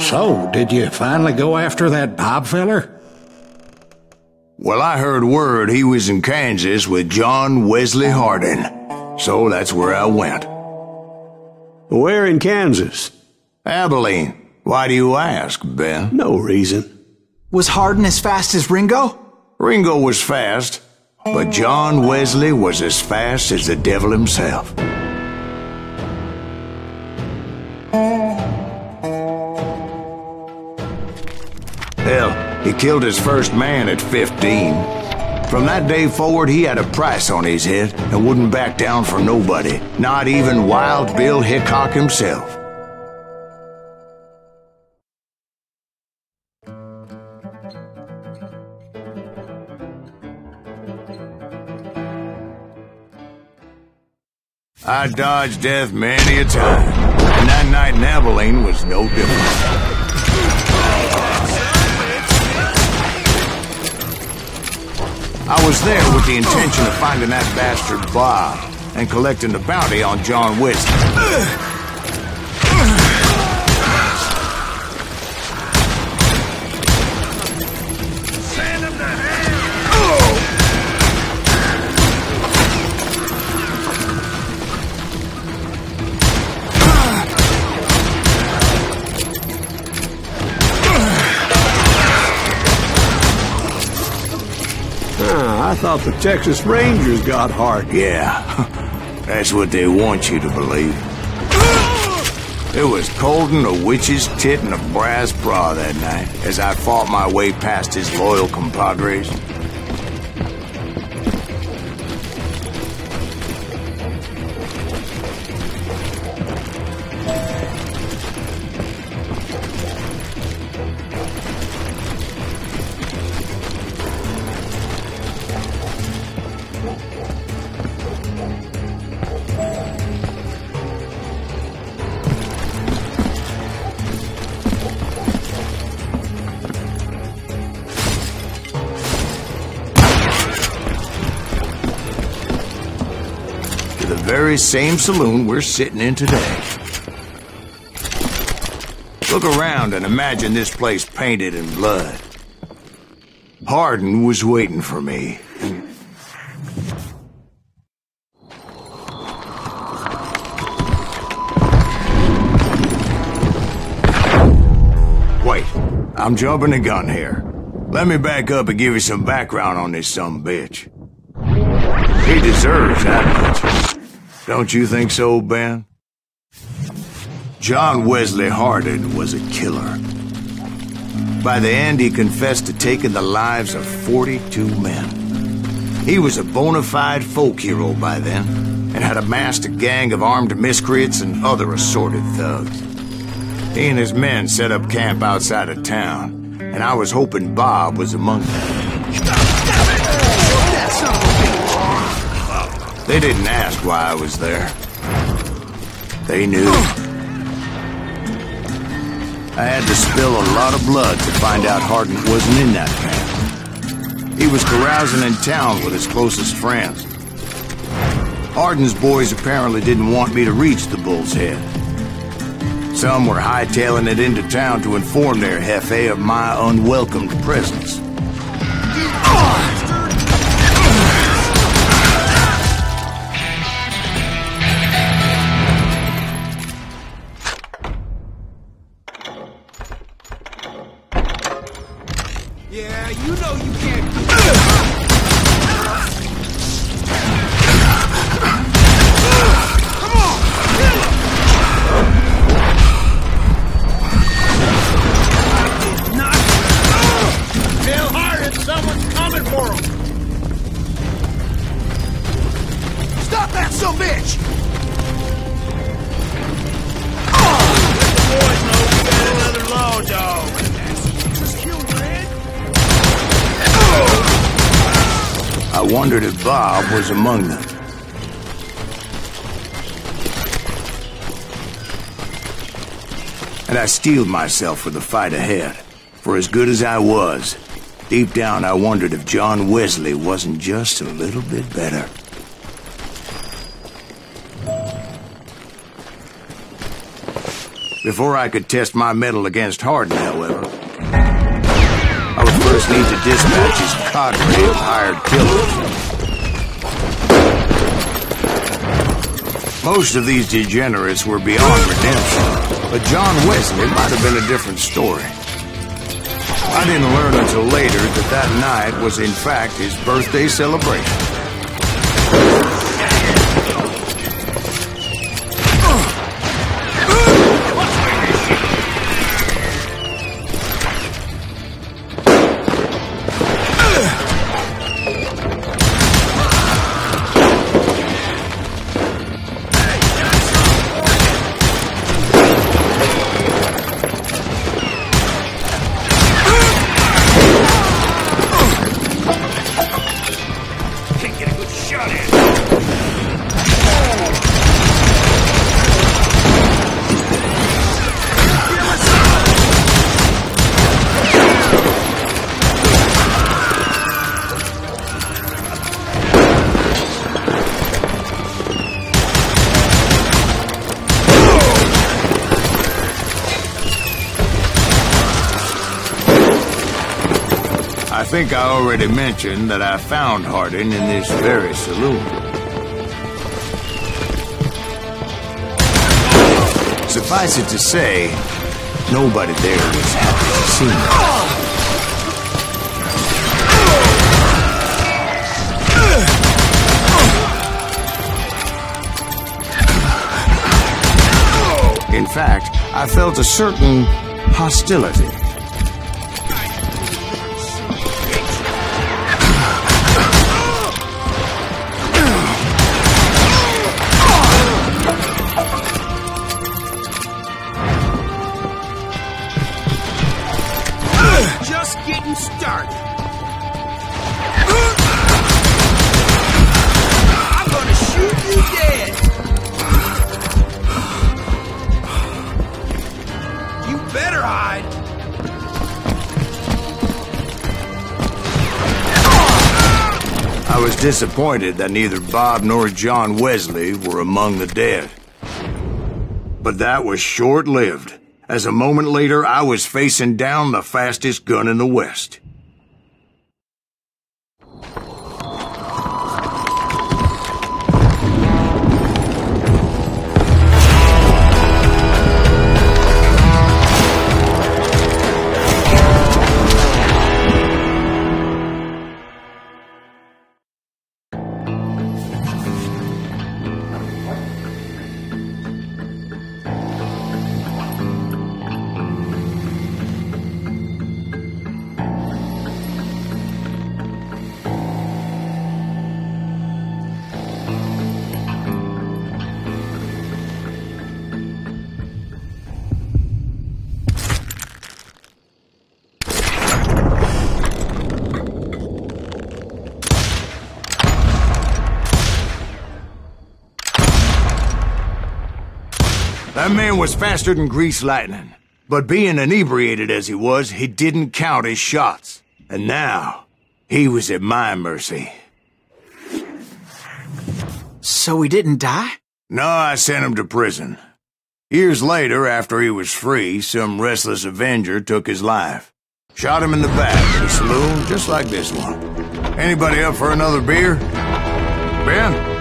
So, did you finally go after that Bob feller? Well, I heard word he was in Kansas with John Wesley Hardin. So that's where I went. Where in Kansas? Abilene. Why do you ask, Ben? No reason. Was Hardin as fast as Ringo? Ringo was fast, but John Wesley was as fast as the devil himself. Hell, he killed his first man at 15. From that day forward, he had a price on his head and wouldn't back down for nobody, not even Wild Bill Hickok himself. I dodged death many a time, and that night in Abilene was no different. I was there with the intention of finding that bastard Bob and collecting the bounty on John Wesley. Send him to hell! I thought the Texas Rangers got hard. Yeah, that's what they want you to believe. It was cold in a witch's tit and a brass bra that night as I fought my way past his loyal compadres. The very same saloon we're sitting in today. Look around and imagine this place painted in blood. Hardin was waiting for me. Wait, I'm jumping the gun here. Let me back up and give you some background on this sumbitch. He deserves that much. Don't you think so, Ben? John Wesley Hardin was a killer. By the end, he confessed to taking the lives of 42 men. He was a bona fide folk hero by then, and had amassed a gang of armed miscreants and other assorted thugs. He and his men set up camp outside of town, and I was hoping Bob was among them. They didn't ask why I was there. They knew. I had to spill a lot of blood to find out Hardin wasn't in that camp. He was carousing in town with his closest friends. Hardin's boys apparently didn't want me to reach the Bull's Head. Some were hightailing it into town to inform their jefe of my unwelcomed presence. Yeah, you know you can't do Come on! Tell Hardin someone's coming for him! Stop that sumbitch! Let the boys know we got another law dog. I wondered if Bob was among them. And I steeled myself for the fight ahead. For as good as I was, deep down I wondered if John Wesley wasn't just a little bit better. Before I could test my mettle against Hardin, however, I would first need to dispatch his cadre of hired killers. Most of these degenerates were beyond redemption, but John Wesley might have been a different story. I didn't learn until later that that night was in fact his birthday celebration. I think I already mentioned that I found Hardin in this very saloon. Suffice it to say, nobody there was happy to see me. In fact, I felt a certain hostility. Just getting started. I'm gonna shoot you dead. You better hide. I was disappointed that neither Bob nor John Wesley were among the dead. But that was short-lived. As a moment later, I was facing down the fastest gun in the West. That man was faster than greased lightning. But being inebriated as he was, he didn't count his shots. And now, he was at my mercy. So he didn't die? No, I sent him to prison. Years later, after he was free, some restless avenger took his life. Shot him in the back in a saloon just like this one. Anybody up for another beer? Ben?